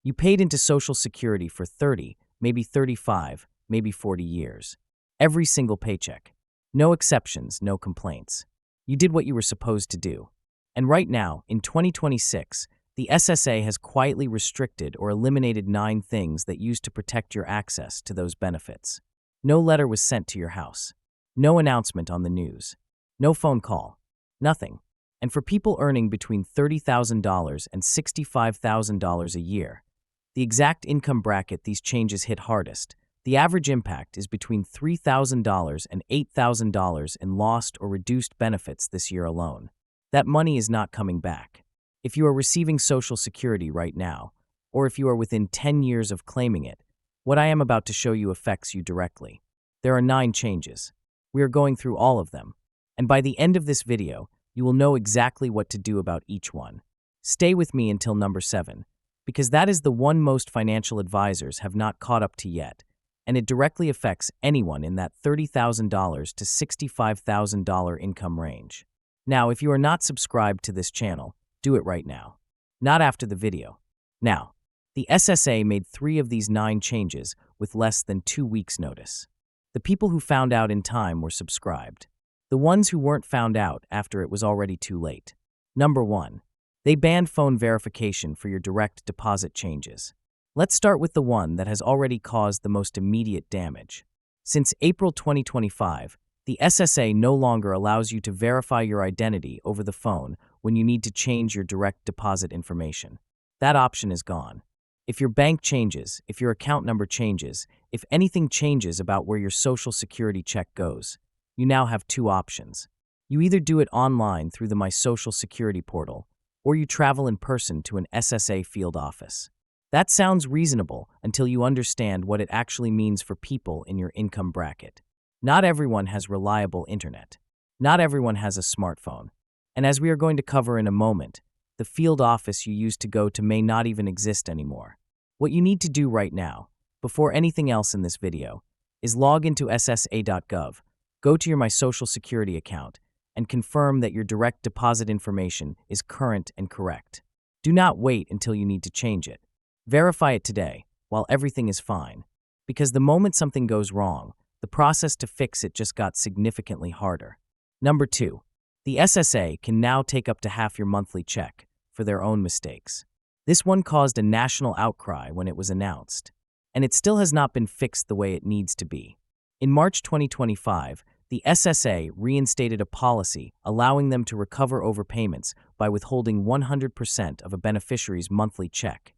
You paid into Social Security for 30, maybe 35, maybe 40 years. Every single paycheck. No exceptions, no complaints. You did what you were supposed to do. And right now, in 2026, the SSA has quietly restricted or eliminated 9 things that used to protect your access to those benefits. No letter was sent to your house. No announcement on the news. No phone call. Nothing. And for people earning between $30,000 and $65,000 a year, the exact income bracket these changes hit hardest, the average impact is between $3,000 and $8,000 in lost or reduced benefits this year alone. That money is not coming back. If you are receiving Social Security right now, or if you are within 10 years of claiming it, what I am about to show you affects you directly. There are 9 changes. We are going through all of them, and by the end of this video, you will know exactly what to do about each one. Stay with me until number 7, because that is the one most financial advisors have not caught up to yet, and it directly affects anyone in that $30,000 to $65,000 income range. Now, if you are not subscribed to this channel, do it right now. Not after the video. Now, the SSA made 3 of these 9 changes with less than 2 weeks' notice. The people who found out in time were subscribed. The ones who weren't found out after it was already too late. Number 1. They banned phone verification for your direct deposit changes. Let's start with the one that has already caused the most immediate damage. Since April 2025, the SSA no longer allows you to verify your identity over the phone when you need to change your direct deposit information. That option is gone. If your bank changes, if your account number changes, if anything changes about where your Social Security check goes, you now have 2 options. You either do it online through the My Social Security portal, or you travel in person to an SSA field office. That sounds reasonable until you understand what it actually means for people in your income bracket. Not everyone has reliable internet. Not everyone has a smartphone. And as we are going to cover in a moment, the field office you used to go to may not even exist anymore. What you need to do right now, before anything else in this video, is log into ssa.gov, go to your My Social Security account, and confirm that your direct deposit information is current and correct. Do not wait until you need to change it. Verify it today, while everything is fine, because the moment something goes wrong, the process to fix it just got significantly harder. Number 2. The SSA can now take up to half your monthly check for their own mistakes. This one caused a national outcry when it was announced, and it still has not been fixed the way it needs to be. In March 2025, the SSA reinstated a policy allowing them to recover overpayments by withholding 100% of a beneficiary's monthly check,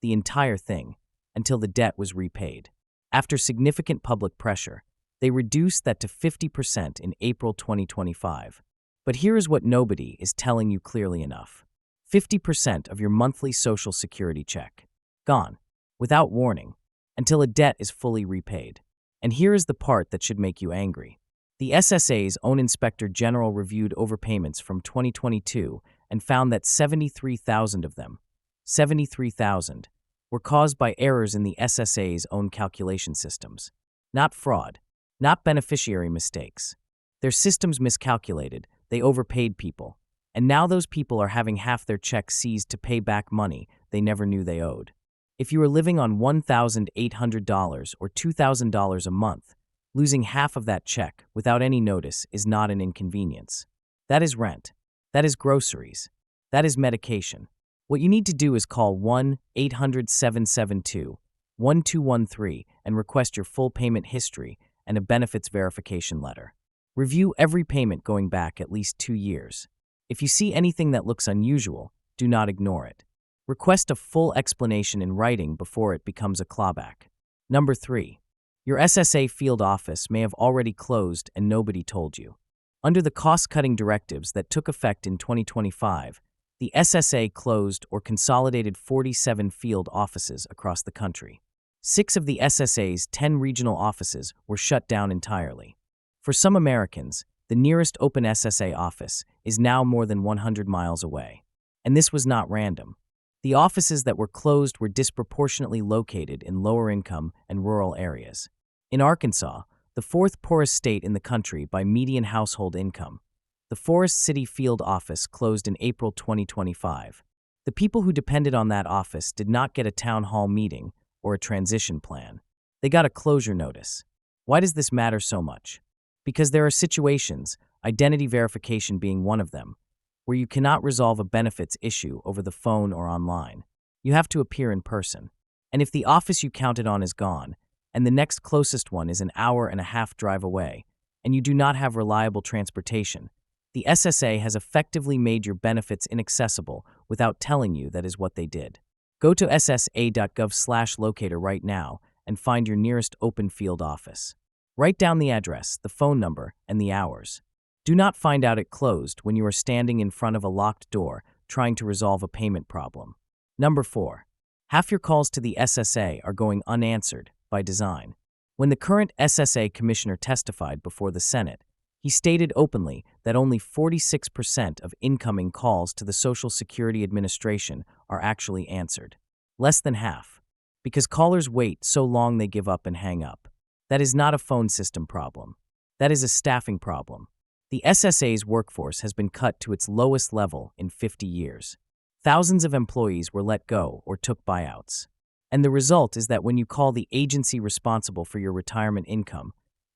the entire thing, until the debt was repaid. After significant public pressure, they reduced that to 50% in April 2025. But here is what nobody is telling you clearly enough. 50% of your monthly Social Security check. Gone. Without warning. Until a debt is fully repaid. And here is the part that should make you angry. The SSA's own Inspector General reviewed overpayments from 2022 and found that 73,000 of them, 73,000, were caused by errors in the SSA's own calculation systems. Not fraud. Not beneficiary mistakes. Their systems miscalculated, they overpaid people, and now those people are having half their checks seized to pay back money they never knew they owed. If you are living on $1,800 or $2,000 a month, losing half of that check without any notice is not an inconvenience. That is rent. That is groceries. That is medication. What you need to do is call 1-800-772-1213 and request your full payment history and a benefits verification letter. Review every payment going back at least 2 years. If you see anything that looks unusual, do not ignore it. Request a full explanation in writing before it becomes a clawback. Number 3. Your SSA field office may have already closed and nobody told you. Under the cost-cutting directives that took effect in 2025, the SSA closed or consolidated 47 field offices across the country. 6 of the SSA's 10 regional offices were shut down entirely. For some Americans, the nearest open SSA office is now more than 100 miles away. And this was not random. The offices that were closed were disproportionately located in lower-income and rural areas. In Arkansas, the 4th poorest state in the country by median household income, the Forest City Field Office closed in April 2025. The people who depended on that office did not get a town hall meeting or a transition plan. They got a closure notice. Why does this matter so much? Because there are situations, identity verification being one of them, where you cannot resolve a benefits issue over the phone or online. You have to appear in person. And if the office you counted on is gone, and the next closest one is an hour-and-a-half drive away, and you do not have reliable transportation, the SSA has effectively made your benefits inaccessible without telling you that is what they did. Go to ssa.gov/locator right now and find your nearest open field office. Write down the address, the phone number, and the hours. Do not find out it closed when you are standing in front of a locked door trying to resolve a payment problem. Number 4. Half your calls to the SSA are going unanswered by design. When the current SSA commissioner testified before the Senate, he stated openly that only 46% of incoming calls to the Social Security Administration are actually answered. Less than half. Because callers wait so long they give up and hang up. That is not a phone system problem. That is a staffing problem. The SSA's workforce has been cut to its lowest level in 50 years. Thousands of employees were let go or took buyouts. And the result is that when you call the agency responsible for your retirement income,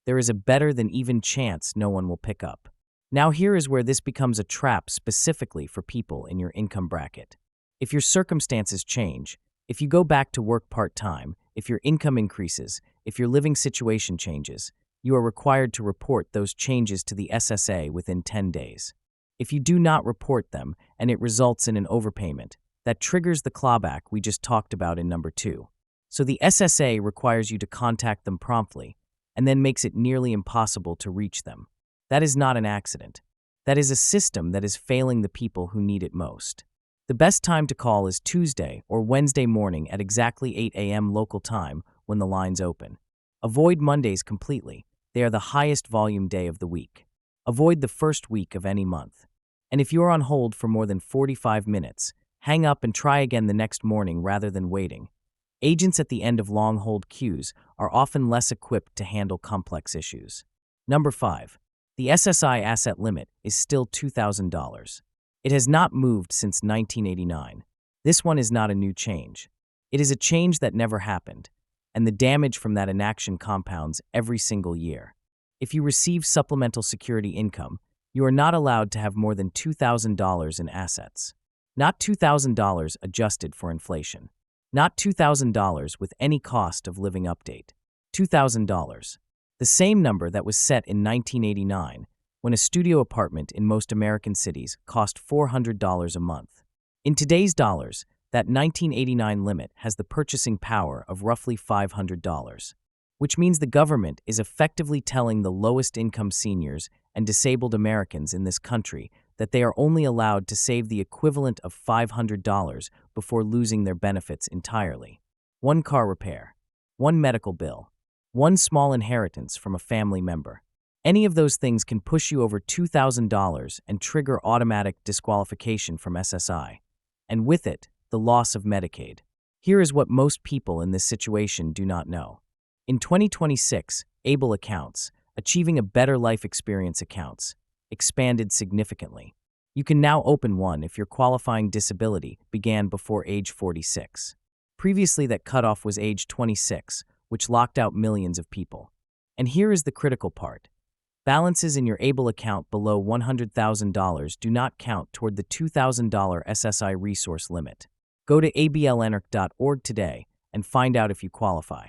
there is a better than even chance no one will pick up. Now here is where this becomes a trap specifically for people in your income bracket. If your circumstances change, if you go back to work part-time, if your income increases, if your living situation changes, you are required to report those changes to the SSA within 10 days. If you do not report them and it results in an overpayment, that triggers the clawback we just talked about in number 2. So the SSA requires you to contact them promptly and then makes it nearly impossible to reach them. That is not an accident. That is a system that is failing the people who need it most. The best time to call is Tuesday or Wednesday morning at exactly 8 a.m. local time when the lines open. Avoid Mondays completely. They are the highest volume day of the week. Avoid the first week of any month. And if you are on hold for more than 45 minutes, hang up and try again the next morning rather than waiting. Agents at the end of long hold queues are often less equipped to handle complex issues. Number 5. The SSI asset limit is still $2,000. It has not moved since 1989. This one is not a new change. It is a change that never happened, and the damage from that inaction compounds every single year. If you receive supplemental security income, you are not allowed to have more than $2,000 in assets. Not $2,000 adjusted for inflation. Not $2,000 with any cost of living update. $2,000. The same number that was set in 1989 when a studio apartment in most American cities cost $400 a month. In today's dollars, that 1989 limit has the purchasing power of roughly $500, which means the government is effectively telling the lowest income seniors and disabled Americans in this country that they are only allowed to save the equivalent of $500 before losing their benefits entirely. One car repair, one medical bill, one small inheritance from a family member. Any of those things can push you over $2,000 and trigger automatic disqualification from SSI, and with it, the loss of Medicaid. Here is what most people in this situation do not know. In 2026, ABLE accounts, Achieving a Better Life Experience accounts, expanded significantly. You can now open one if your qualifying disability began before age 46. Previously, that cutoff was age 26, which locked out millions of people. And here is the critical part. Balances in your ABLE account below $100,000 do not count toward the $2,000 SSI resource limit. Go to ablnrc.org today and find out if you qualify.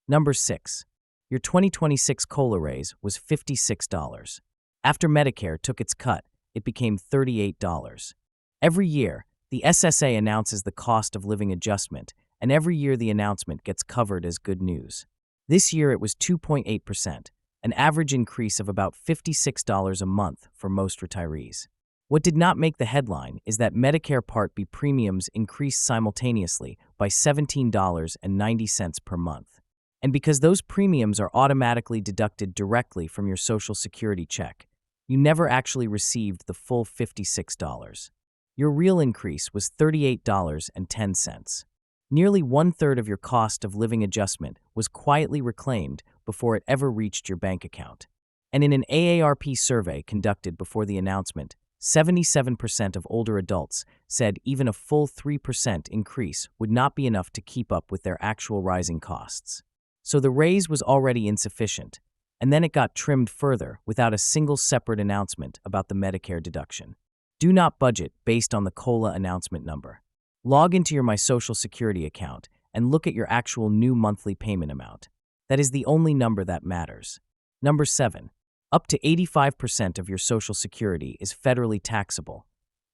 Number 6. Your 2026 COLA raise was $56. After Medicare took its cut, it became $38. Every year, the SSA announces the cost of living adjustment, and every year the announcement gets covered as good news. This year it was 2.8%, an average increase of about $56 a month for most retirees. What did not make the headline is that Medicare Part B premiums increased simultaneously by $17.90 per month. And because those premiums are automatically deducted directly from your Social Security check, you never actually received the full $56. Your real increase was $38.10. Nearly one-third of your cost of living adjustment was quietly reclaimed before it ever reached your bank account. And in an AARP survey conducted before the announcement, 77% of older adults said even a full 3% increase would not be enough to keep up with their actual rising costs. So the raise was already insufficient, and then it got trimmed further without a single separate announcement about the Medicare deduction. Do not budget based on the COLA announcement number. Log into your My Social Security account and look at your actual new monthly payment amount. That is the only number that matters. Number 7. Up to 85% of your Social Security is federally taxable,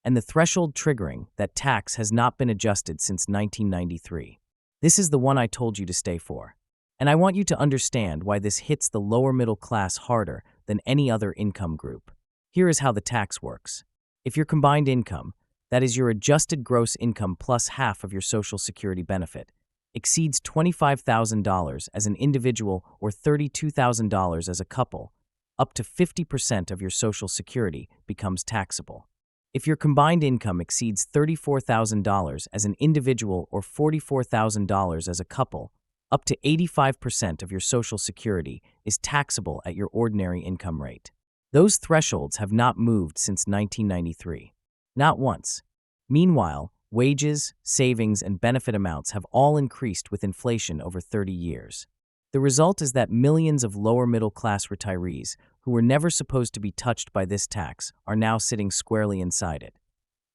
and the threshold triggering that tax has not been adjusted since 1993. This is the one I told you to stay for. And I want you to understand why this hits the lower middle class harder than any other income group. Here is how the tax works. If your combined income, that is your adjusted gross income plus half of your Social Security benefit, exceeds $25,000 as an individual or $32,000 as a couple, up to 50% of your Social Security becomes taxable. If your combined income exceeds $34,000 as an individual or $44,000 as a couple, up to 85% of your Social Security is taxable at your ordinary income rate. Those thresholds have not moved since 1993. Not once. Meanwhile, wages, savings, and benefit amounts have all increased with inflation over 30 years. The result is that millions of lower-middle-class retirees who were never supposed to be touched by this tax are now sitting squarely inside it.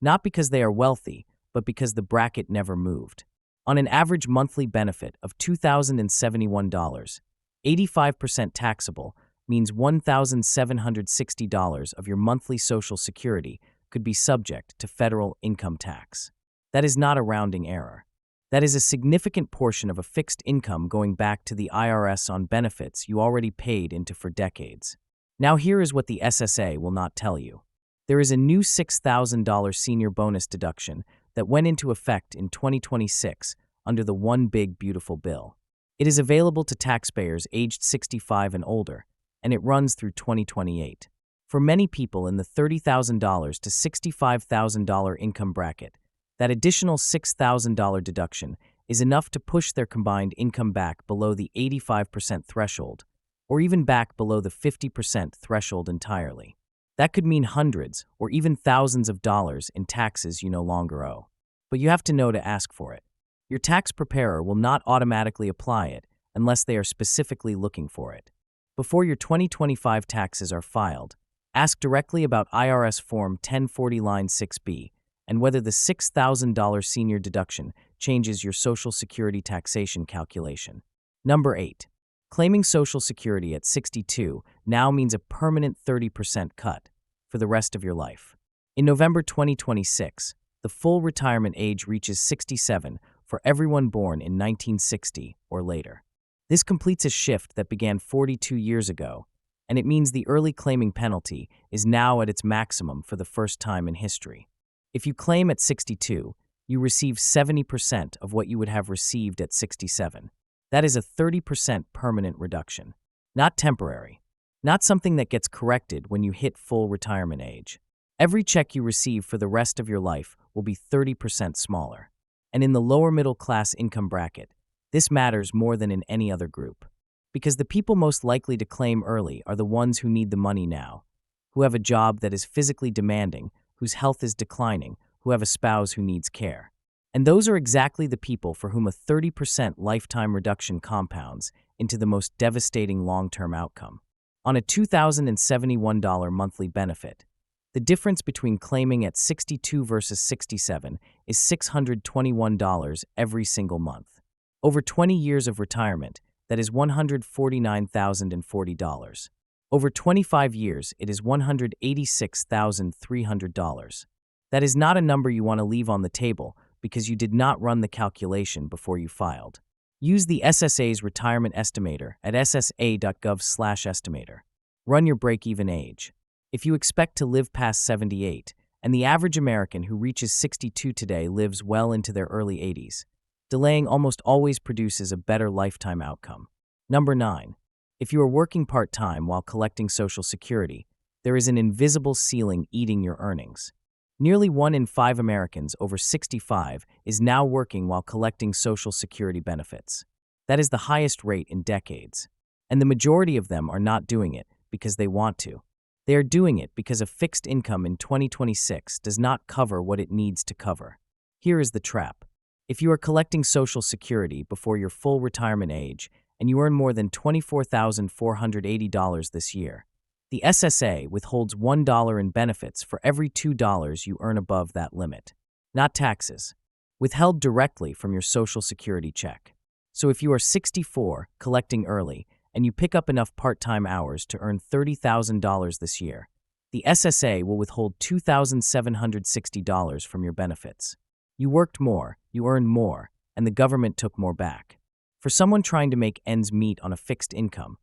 Not because they are wealthy, but because the bracket never moved. On an average monthly benefit of $2,071, 85% taxable means $1,760 of your monthly Social Security could be subject to federal income tax. That is not a rounding error. That is a significant portion of a fixed income going back to the IRS on benefits you already paid into for decades. Now here is what the SSA will not tell you. There is a new $6,000 senior bonus deduction that went into effect in 2026 under the One Big Beautiful Bill. It is available to taxpayers aged 65 and older, and it runs through 2028. For many people in the $30,000 to $65,000 income bracket, that additional $6,000 deduction is enough to push their combined income back below the 85% threshold, or even back below the 50% threshold entirely. That could mean hundreds or even thousands of dollars in taxes you no longer owe. But you have to know to ask for it. Your tax preparer will not automatically apply it unless they are specifically looking for it. Before your 2025 taxes are filed, ask directly about IRS Form 1040 Line 6B and whether the $6,000 senior deduction changes your Social Security taxation calculation. Number 8. Claiming Social Security at 62 now means a permanent 30% cut for the rest of your life. In November 2026, the full retirement age reaches 67 for everyone born in 1960 or later. This completes a shift that began 42 years ago, and it means the early claiming penalty is now at its maximum for the first time in history. If you claim at 62, you receive 70% of what you would have received at 67. That is a 30% permanent reduction. Not temporary. Not something that gets corrected when you hit full retirement age. Every check you receive for the rest of your life will be 30% smaller. And in the lower middle class income bracket, this matters more than in any other group. Because the people most likely to claim early are the ones who need the money now, who have a job that is physically demanding, whose health is declining, who have a spouse who needs care. And those are exactly the people for whom a 30% lifetime reduction compounds into the most devastating long-term outcome. On a $2,071 monthly benefit, the difference between claiming at 62 versus 67 is $621 every single month. Over 20 years of retirement, that is $149,040. Over 25 years, it is $186,300. That is not a number you want to leave on the table because you did not run the calculation before you filed. Use the SSA's retirement estimator at ssa.gov/estimator. Run your break-even age. If you expect to live past 78, and the average American who reaches 62 today lives well into their early 80s, delaying almost always produces a better lifetime outcome. Number 9. If you are working part-time while collecting Social Security, there is an invisible ceiling eating your earnings. Nearly 1 in 5 Americans over 65 is now working while collecting Social Security benefits. That is the highest rate in decades. And the majority of them are not doing it because they want to. They are doing it because a fixed income in 2026 does not cover what it needs to cover. Here is the trap. If you are collecting Social Security before your full retirement age and you earn more than $24,480 this year, the SSA withholds $1 in benefits for every $2 you earn above that limit. Not taxes. Withheld directly from your Social Security check. So if you are 64, collecting early, and you pick up enough part-time hours to earn $30,000 this year, the SSA will withhold $2,760 from your benefits. You worked more, you earned more, and the government took more back. For someone trying to make ends meet on a fixed income,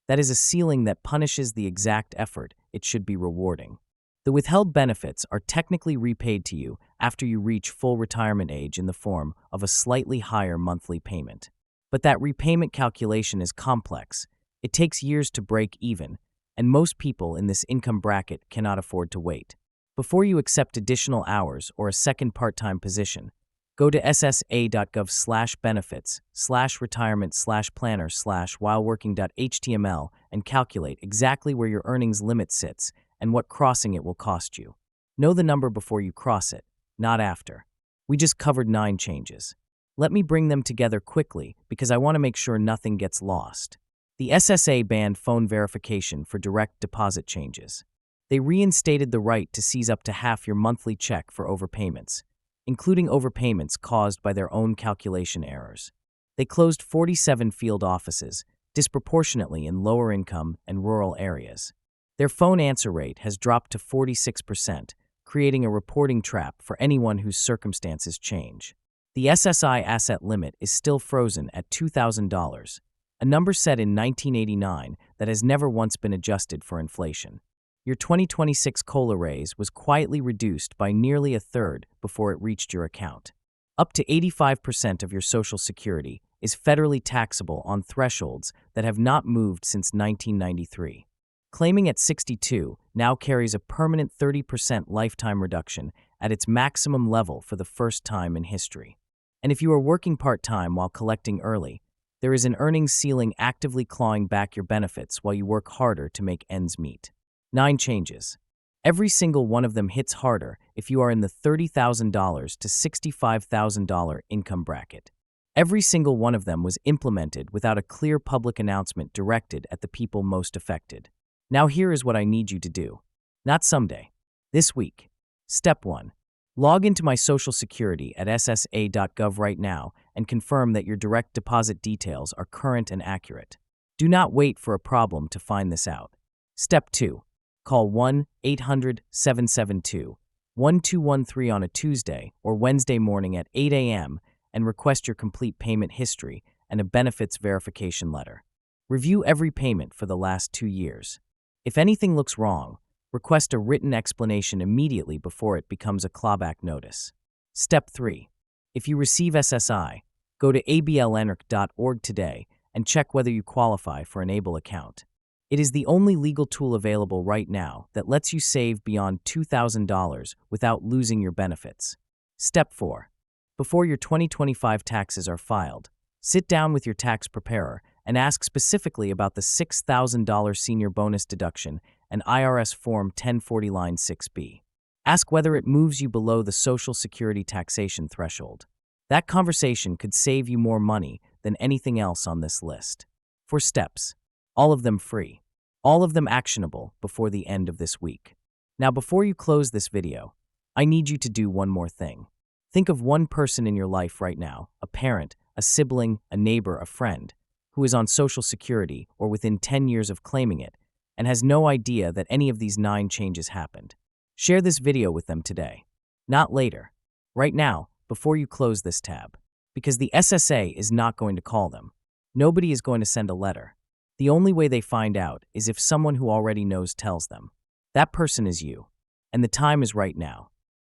that is a ceiling that punishes the exact effort it should be rewarding. The withheld benefits are technically repaid to you after you reach full retirement age in the form of a slightly higher monthly payment. But that repayment calculation is complex. It takes years to break even, and most people in this income bracket cannot afford to wait. Before you accept additional hours or a second part-time position, go to ssa.gov/benefits/retirement/planner/whileworking.html and calculate exactly where your earnings limit sits and what crossing it will cost you. Know the number before you cross it, not after. We just covered 9 changes. Let me bring them together quickly because I want to make sure nothing gets lost. The SSA banned phone verification for direct deposit changes. They reinstated the right to seize up to half your monthly check for overpayments, including overpayments caused by their own calculation errors. They closed 47 field offices, disproportionately in lower income and rural areas. Their phone answer rate has dropped to 46%, creating a reporting trap for anyone whose circumstances change. The SSI asset limit is still frozen at $2,000, a number set in 1989 that has never once been adjusted for inflation. Your 2026 COLA raise was quietly reduced by nearly a third before it reached your account. Up to 85% of your Social Security is federally taxable on thresholds that have not moved since 1993. Claiming at 62 now carries a permanent 30% lifetime reduction at its maximum level for the first time in history. And if you are working part-time while collecting early, there is an earnings ceiling actively clawing back your benefits while you work harder to make ends meet. 9 changes. Every single one of them hits harder if you are in the $30,000 to $65,000 income bracket. Every single one of them was implemented without a clear public announcement directed at the people most affected. Now here is what I need you to do. Not someday. This week. Step 1. Log into my Social Security at ssa.gov right now and confirm that your direct deposit details are current and accurate. Do not wait for a problem to find this out. Step 2. Call 1-800-772-1213 on a Tuesday or Wednesday morning at 8 a.m. and request your complete payment history and a benefits verification letter. Review every payment for the last 2 years. If anything looks wrong, request a written explanation immediately before it becomes a clawback notice. Step 3. If you receive SSI, go to ablnrc.org today and check whether you qualify for an ABLE account. It is the only legal tool available right now that lets you save beyond $2,000 without losing your benefits. Step 4. Before your 2025 taxes are filed, sit down with your tax preparer and ask specifically about the $6,000 senior bonus deduction and IRS Form 1040 Line 6B. Ask whether it moves you below the Social Security taxation threshold. That conversation could save you more money than anything else on this list. 4 steps. All of them free. All of them actionable before the end of this week. Now, before you close this video, I need you to do one more thing. Think of one person in your life right now, a parent, a sibling, a neighbor, a friend, who is on Social Security or within 10 years of claiming it and has no idea that any of these 9 changes happened. Share this video with them today, not later. Right now, before you close this tab, because the SSA is not going to call them. Nobody is going to send a letter. The only way they find out is if someone who already knows tells them. That person is you, and the time is right now.